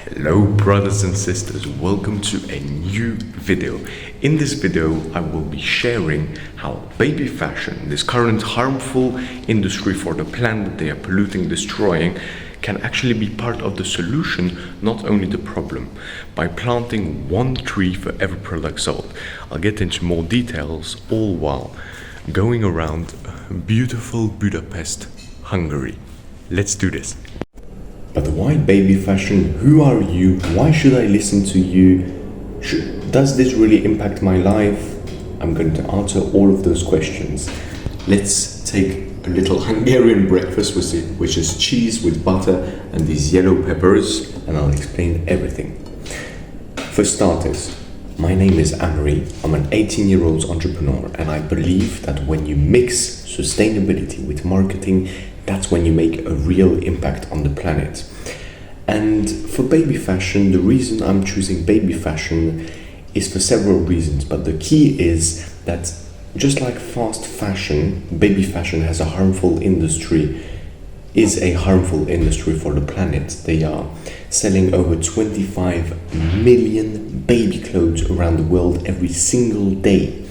Hello brothers and sisters, welcome to a new video. In this video I will be sharing how baby fashion, this current harmful industry for the planet they are polluting, destroying, can actually be part of the solution, not only the problem, by planting one tree for every product sold. I'll get into more details, all while going around beautiful Budapest, Hungary. Let's do this. But why baby fashion? Who are you? Why should I listen to you? Does this really impact my life? I'm going to answer all of those questions. Let's take a little Hungarian breakfast with it, which is cheese with butter and these yellow peppers, and I'll explain everything. For starters, my name is Amory. I'm an 18-year-old entrepreneur, and I believe that when you mix sustainability with marketing, that's when you make a real impact on the planet. And for baby fashion, the reason I'm choosing baby fashion is for several reasons, but the key is that just like fast fashion, baby fashion has a harmful industry, is a harmful industry for the planet. They are selling over 25 million baby clothes around the world every single day.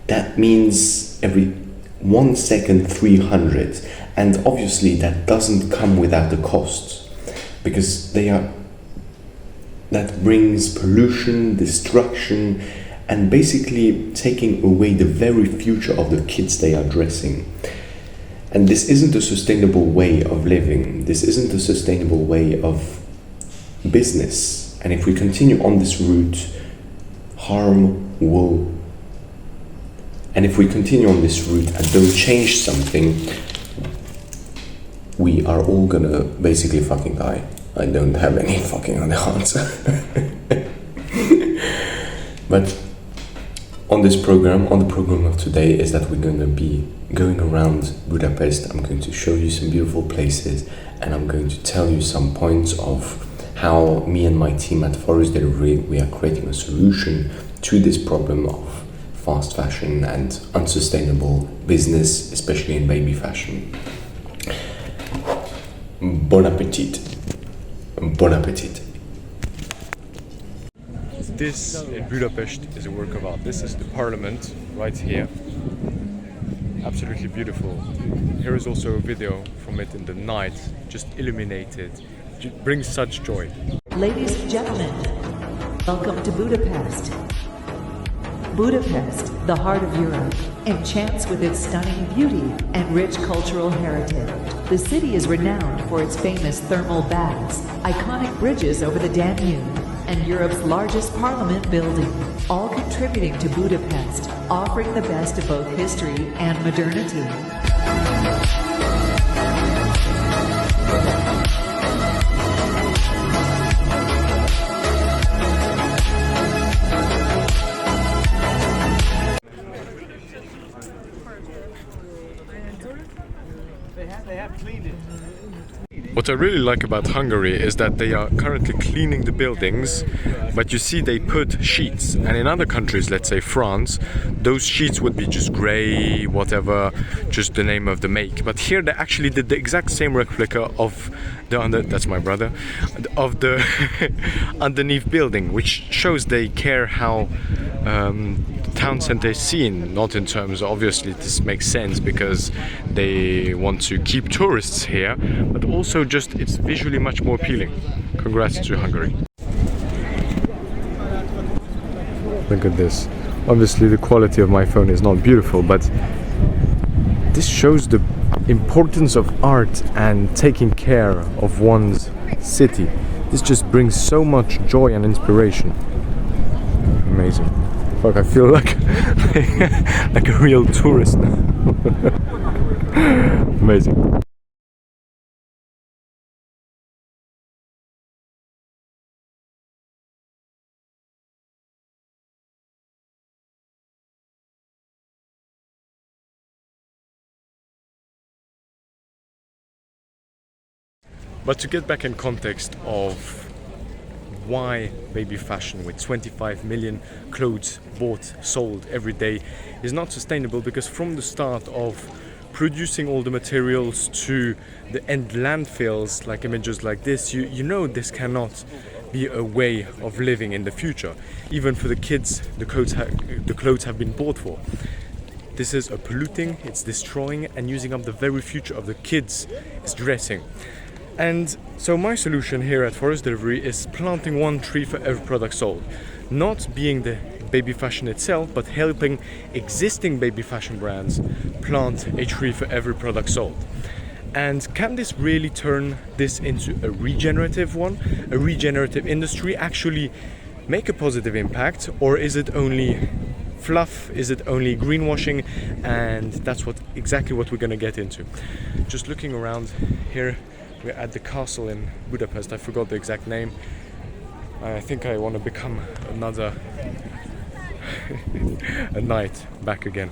That means every 1 second 300, and obviously that doesn't come without the costs, because that brings pollution, destruction, and basically taking away the very future of the kids they are dressing. And this isn't a sustainable way of living. This isn't a sustainable way of business. And if we continue on this route, and if we continue on this route and don't change something, we are all gonna basically fucking die. I don't have any fucking other answer. But on the program of today is that we're gonna be going around Budapest. I'm going to show you some beautiful places, and I'm going to tell you some points of how me and my team at Forest Delivery, we are creating a solution to this problem of fast fashion and unsustainable business, especially in baby fashion. Bon appetit. Bon appetit. This in Budapest is a work of art. This is the parliament right here. Absolutely beautiful. Here is also a video from it in the night, just illuminated. It brings such joy. Ladies and gentlemen, welcome to Budapest. Budapest, the heart of Europe, enchants with its stunning beauty and rich cultural heritage. The city is renowned for its famous thermal baths, iconic bridges over the Danube, and Europe's largest parliament building, all contributing to Budapest, offering the best of both history and modernity. What I really like about Hungary is that they are currently cleaning the buildings, but you see they put sheets, and in other countries, let's say France, those sheets would be just grey, whatever, just the name of the make. But here they actually did the exact same replica of that's my brother, of the underneath building, which shows they care how town center is seen, not in terms, obviously this makes sense because they want to keep tourists here, but also just it's visually much more appealing. Congrats to Hungary. Look at this. Obviously the quality of my phone is not beautiful, but this shows the importance of art and taking care of one's city. This just brings so much joy and inspiration. Amazing. Fuck, I feel like like a real tourist now. Amazing. But to get back in context of why baby fashion with 25 million clothes bought, sold every day is not sustainable, because from the start of producing all the materials to the end landfills, like images like this, you know this cannot be a way of living in the future. Even for the kids, the clothes have been bought for. This is a polluting, it's destroying and using up the very future of the kids' dressing. And so my solution here at Forest Delivery is planting one tree for every product sold. Not being the baby fashion itself, but helping existing baby fashion brands plant a tree for every product sold. And can this really turn this into a regenerative one? A regenerative industry actually make a positive impact? Or is it only fluff? Is it only greenwashing? And that's exactly what we're going to get into. Just looking around here, we're at the castle in Budapest. I forgot the exact name. I think I want to become another a knight back again.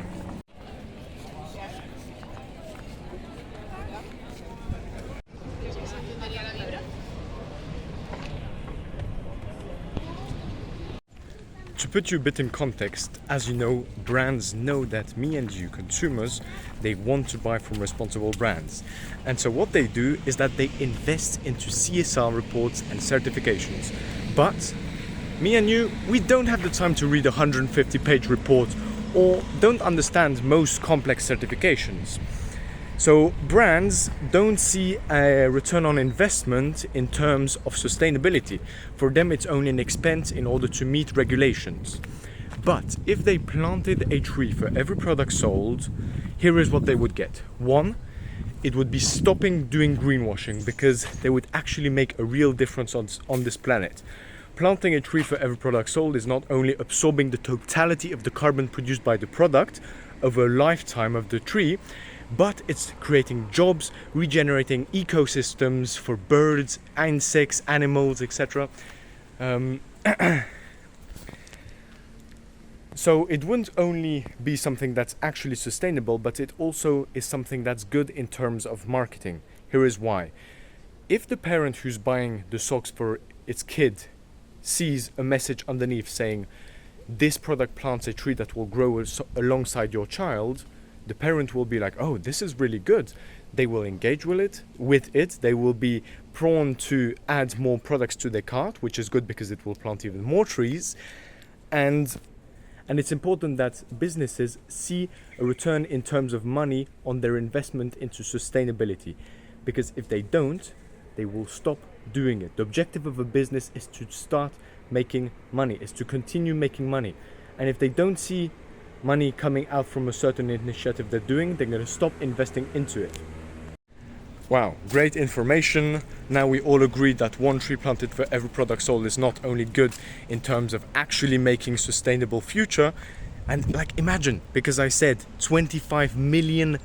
To put you a bit in context, as you know, brands know that me and you, consumers, they want to buy from responsible brands. And so what they do is that they invest into CSR reports and certifications. But me and you, we don't have the time to read a 150-page report or don't understand most complex certifications. So brands don't see a return on investment in terms of sustainability. For them, it's only an expense in order to meet regulations. But if they planted a tree for every product sold, here is what they would get. One, it would be stopping doing greenwashing because they would actually make a real difference on this planet. Planting a tree for every product sold is not only absorbing the totality of the carbon produced by the product over a lifetime of the tree, but it's creating jobs, regenerating ecosystems for birds, insects, animals, etc. So it wouldn't only be something that's actually sustainable, but it also is something that's good in terms of marketing. Here is why. If the parent who's buying the socks for its kid sees a message underneath saying, this product plants a tree that will grow alongside your child, the parent will be like, oh, this is really good. They will engage with it. They will be prone to add more products to their cart, which is good because it will plant even more trees. And it's important that businesses see a return in terms of money on their investment into sustainability. Because if they don't, they will stop doing it. The objective of a business is to start making money, is to continue making money. And if they don't see money coming out from a certain initiative they're doing, they're going to stop investing into it. Wow, great information. Now we all agree that one tree planted for every product sold is not only good in terms of actually making sustainable future, and like imagine, because I said 25 million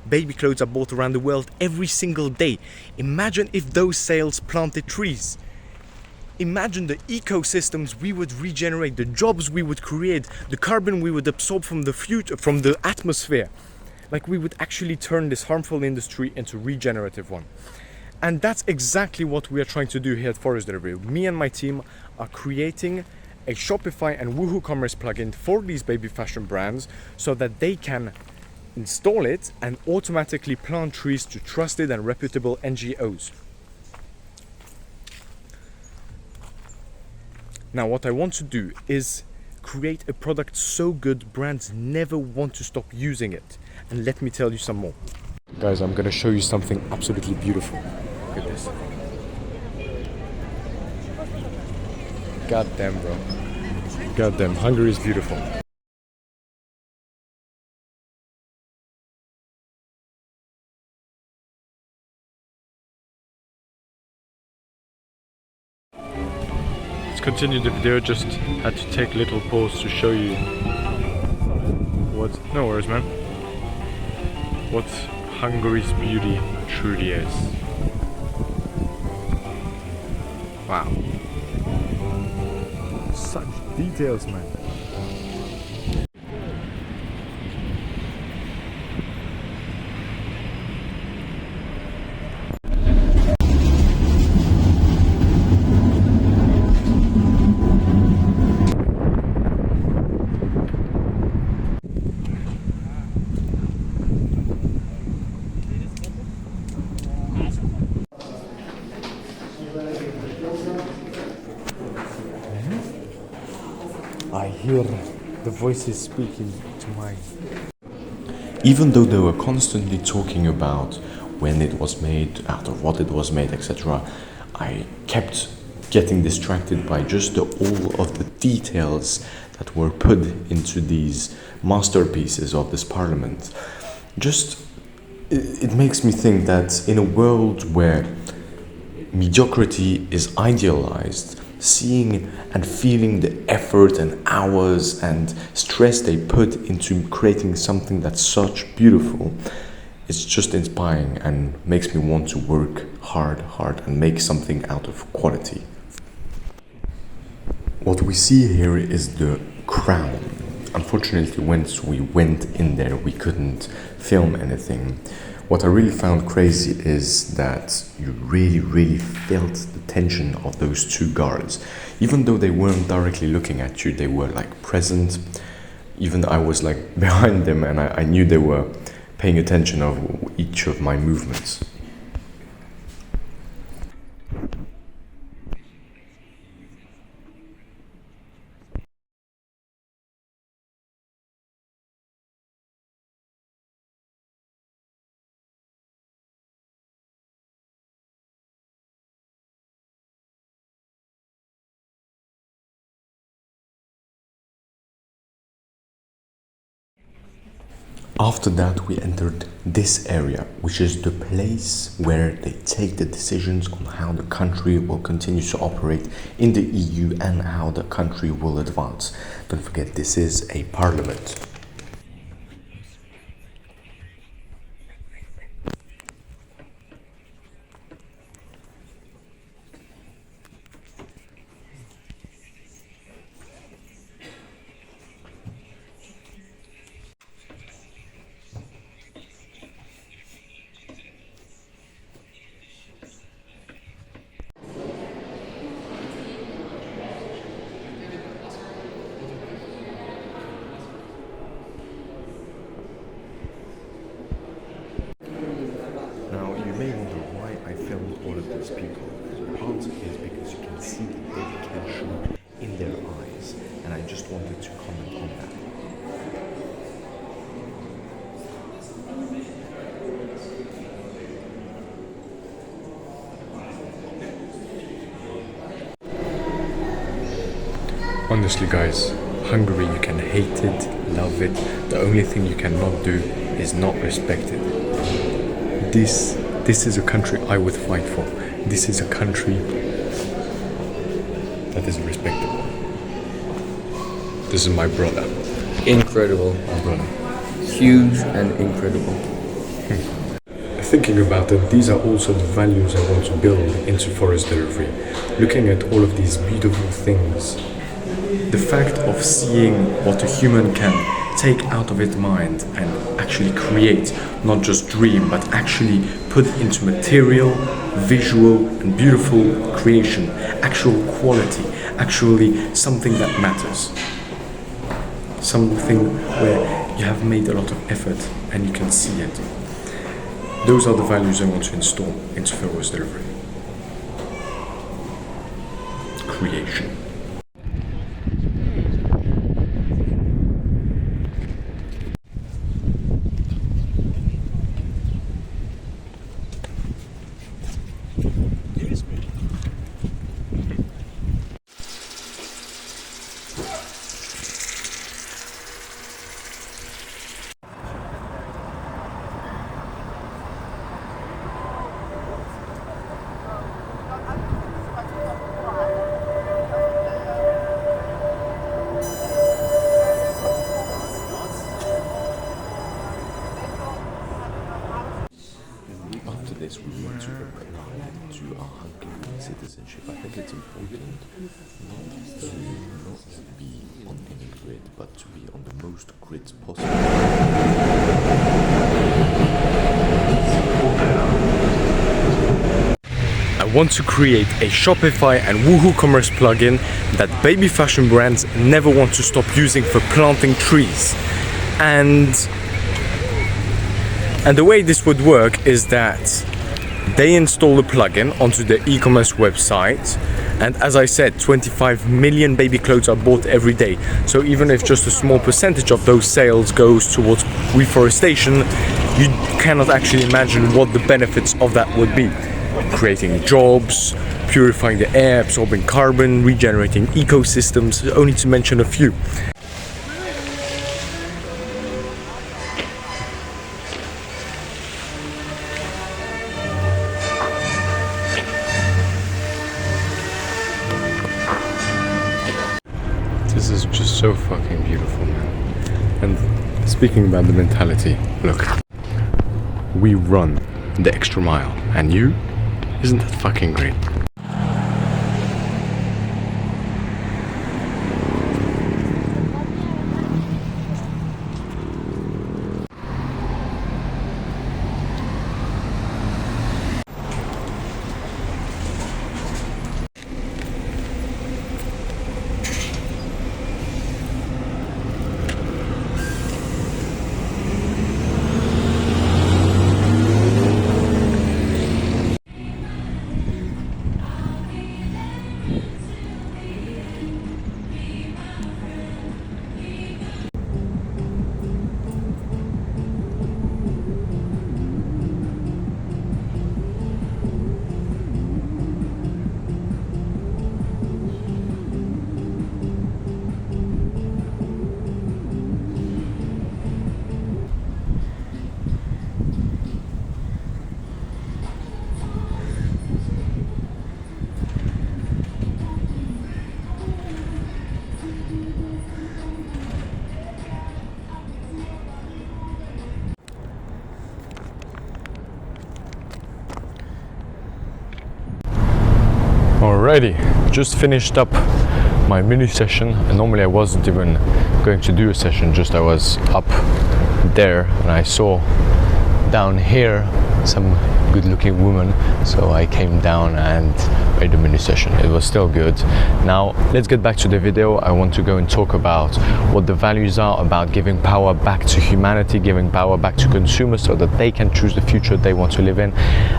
baby clothes are bought around the world every single day. Imagine if those sales planted trees. Imagine the ecosystems we would regenerate, the jobs we would create, the carbon we would absorb from the atmosphere. Like we would actually turn this harmful industry into a regenerative one. And that's exactly what we are trying to do here at Forest Delivery. Me and my team are creating a Shopify and WooCommerce plugin for these baby fashion brands so that they can install it and automatically plant trees to trusted and reputable NGOs. Now what I want to do is create a product so good brands never want to stop using it. And let me tell you some more. Guys, I'm gonna show you something absolutely beautiful. Look at this. God damn, bro. God damn, Hungary is beautiful. Continue the video, just had to take a little pause to show you no worries man, what Hungary's beauty truly is. Wow, such details, man. I hear the voices speaking to mine. Even though they were constantly talking about when it was made, out of what it was made, etc., I kept getting distracted by just all of the details that were put into these masterpieces of this parliament. It makes me think that in a world where mediocrity is idealized, seeing and feeling the effort and hours and stress they put into creating something that's such beautiful, it's just inspiring and makes me want to work hard and make something out of quality. What we see here is the crown. Unfortunately, once we went in there, we couldn't film anything. What I really found crazy is that you really felt the tension of those two guards. Even though they weren't directly looking at you, they were like present. Even I was like behind them and I knew they were paying attention of each of my movements. After that, we entered this area, which is the place where they take the decisions on how the country will continue to operate in the EU and how the country will advance. Don't forget, this is a parliament. Now, you may wonder why I filmed all of these people. Part is because you can see the dedication in their eyes, and I just wanted to comment on that. Honestly, guys, Hungary, you can hate it, love it. The only thing you cannot do is not respect it. This is a country I would fight for. This is a country that is respectable. This is my brother. Incredible. My brother. Huge and incredible. Thinking about it, these are also the values I want to build into forest delivery. Looking at all of these beautiful things. The fact of seeing what a human can take out of its mind and actually create, not just dream, but actually put into material, visual and beautiful creation, actual quality, actually something that matters. Something where you have made a lot of effort and you can see it. Those are the values I want to install into forest delivery. Creation. After this, we want to apply to our Hungarian citizenship. I think it's important not to be on any grid, but to be on the most grids possible. I want to create a Shopify and WooCommerce plugin that baby fashion brands never want to stop using for planting trees. And the way this would work is that They install the plugin onto their e-commerce website, and as I said, 25 million baby clothes are bought every day. So even if just a small percentage of those sales goes towards reforestation, you cannot actually imagine what the benefits of that would be. Creating jobs, purifying the air, absorbing carbon, regenerating ecosystems, only to mention a few. This is just so fucking beautiful, man. And speaking about the mentality, look, we run the extra mile, and you? Isn't that fucking great? Alrighty, just finished up my mini session, and normally I wasn't even going to do a session, just I was up there and I saw down here some good looking woman, so I came down and made a mini session. It was still good. Now let's get back to the video. I want to go and talk about what the values are about giving power back to humanity, giving power back to consumers so that they can choose the future they want to live in,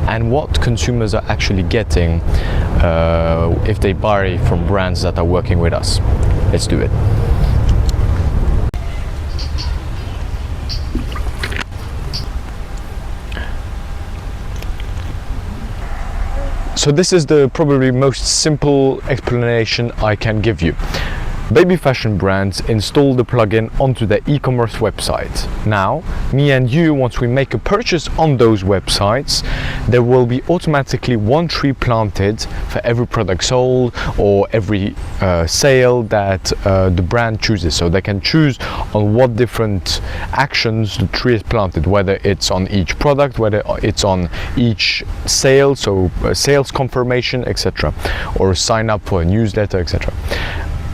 and what consumers are actually getting if they buy from brands that are working with us. Let's do it. So this is the probably most simple explanation I can give you. Baby fashion brands install the plugin onto their e-commerce website. Now, me and you, once we make a purchase on those websites, there will be automatically one tree planted for every product sold or every sale that the brand chooses. So they can choose on what different actions the tree is planted, whether it's on each product, whether it's on each sale, so sales confirmation, etc., or sign up for a newsletter, etc.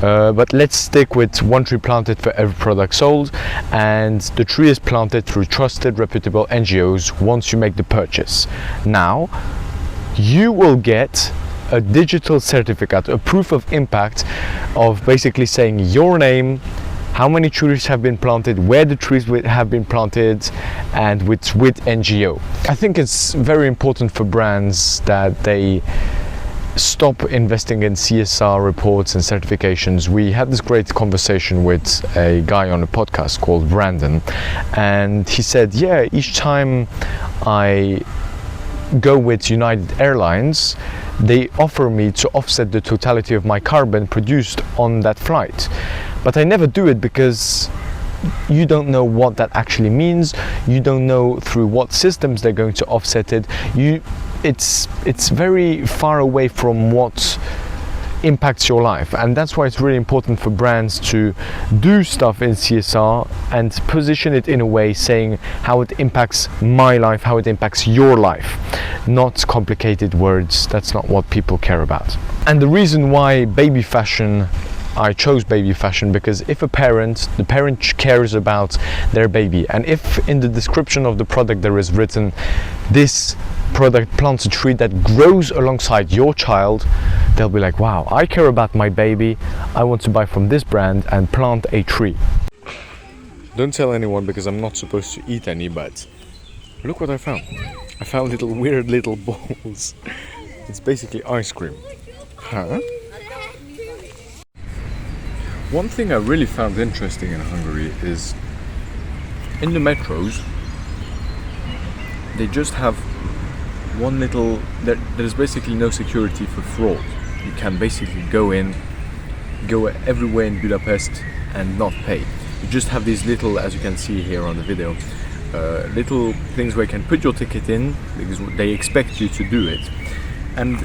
But let's stick with one tree planted for every product sold, and the tree is planted through trusted, reputable NGOs once you make the purchase. Now, you will get a digital certificate, a proof of impact of basically saying your name, how many trees have been planted, where the trees have been planted, and with NGO. I think it's very important for brands that they stop investing in CSR reports and certifications. We had this great conversation with a guy on a podcast called Brandon, and he said, yeah, each time I go with United Airlines, they offer me to offset the totality of my carbon produced on that flight. But I never do it because you don't know what that actually means. You don't know through what systems they're going to offset it. It's very far away from what impacts your life, and that's why it's really important for brands to do stuff in CSR and position it in a way saying how it impacts my life, how it impacts your life, not complicated words. That's not what people care about. And the reason why baby fashion, I chose baby fashion, because if the parent cares about their baby, and if in the description of the product there is written, this product plants a tree that grows alongside your child, they'll be like, wow, I care about my baby, I want to buy from this brand and plant a tree. Don't tell anyone because I'm not supposed to eat any, but Look what I found. I found little weird little balls. It's basically ice cream. Huh? One thing I really found interesting in Hungary is in the metros they just have one little, there's basically no security for fraud. You can basically go everywhere in Budapest and not pay. You just have these little, as you can see here on the video, little things where you can put your ticket in because they expect you to do it, and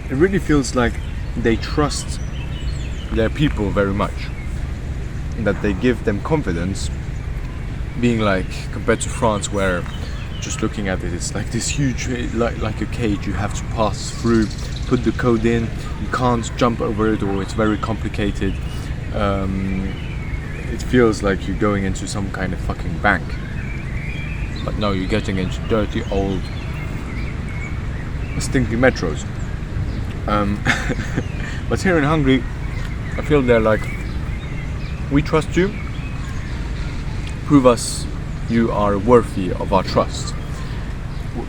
it really feels like they trust their people very much, that they give them confidence, being like, compared to France where just looking at it, it's like this huge, like a cage you have to pass through, put the code in, you can't jump over it or it's very complicated. It feels like you're going into some kind of fucking bank. But no, you're getting into dirty old stinky metros. But here in Hungary, I feel they're like, we trust you, prove us you are worthy of our trust.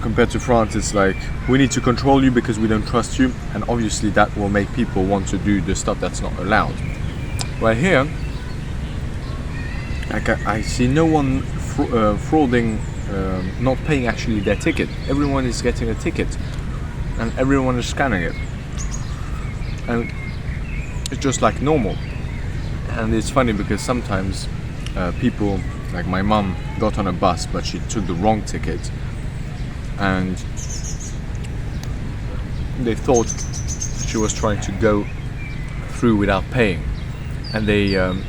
Compared to France, it's like, we need to control you because we don't trust you, and obviously that will make people want to do the stuff that's not allowed. Right here, I see no one frauding, not paying actually their ticket. Everyone is getting a ticket and everyone is scanning it, and it's just like normal. And it's funny because sometimes people, like my mum, got on a bus but she took the wrong ticket and they thought she was trying to go through without paying, and the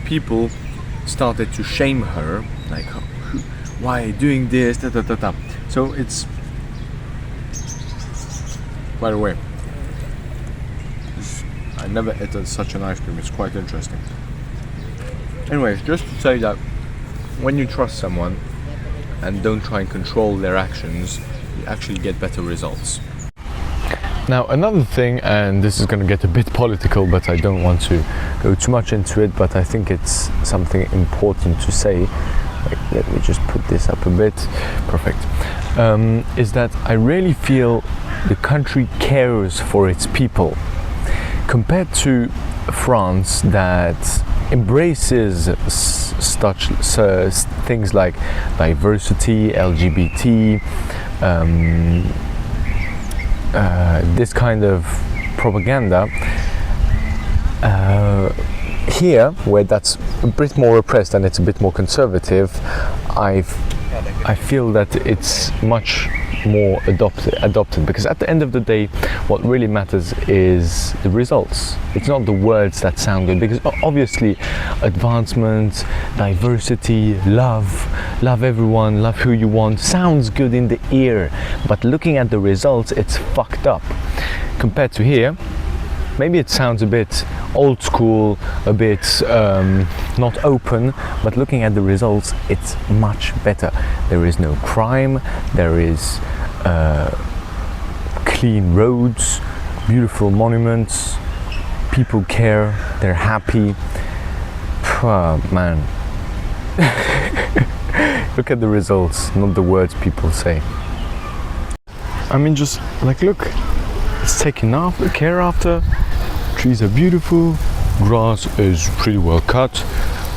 people started to shame her, like, why are you doing this, da, da, da, da. So it's, by the way, I never ate such an ice cream, it's quite interesting. Anyways, just to say that when you trust someone and don't try and control their actions, you actually get better results. Now another thing, and this is going to get a bit political, but I don't want to go too much into it, but I think it's something important to say. Like, let me just put this up a bit. Perfect. Is that I really feel the country cares for its people, compared to France that embraces such things like diversity, LGBT, this kind of propaganda. Here, where that's a bit more repressed and it's a bit more conservative, I feel that it's much more adopted, because at the end of the day what really matters is the results. It's not the words that sound good, because obviously advancement, diversity, love everyone, love who you want sounds good in the ear, but looking at the results it's fucked up. Compared to here, maybe it sounds a bit old school, a bit not open, but looking at the results it's much better. There is no crime, there is clean roads, beautiful monuments, people care, they're happy. Man. Look at the results, not the words people say. I mean, just like, look, it's taken care after. Trees are beautiful, grass is pretty well cut,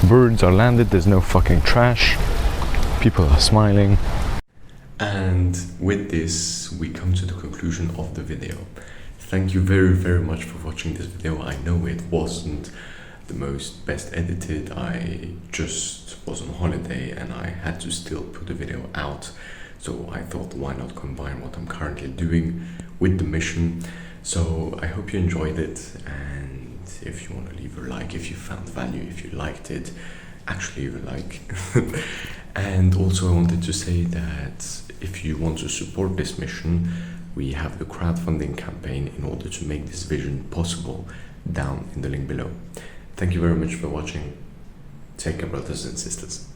birds are landed, there's no fucking trash, people are smiling. And with this, we come to the conclusion of the video. Thank you very, very much for watching this video. I know it wasn't the best edited. I just was on holiday and I had to still put the video out. So I thought, why not combine what I'm currently doing with the mission. So I hope you enjoyed it, and if you want to leave a like, if you found value, if you liked it, actually leave a like. And also I wanted to say that if you want to support this mission, we have the crowdfunding campaign in order to make this vision possible down in the link below. Thank you very much for watching. Take care, brothers and sisters.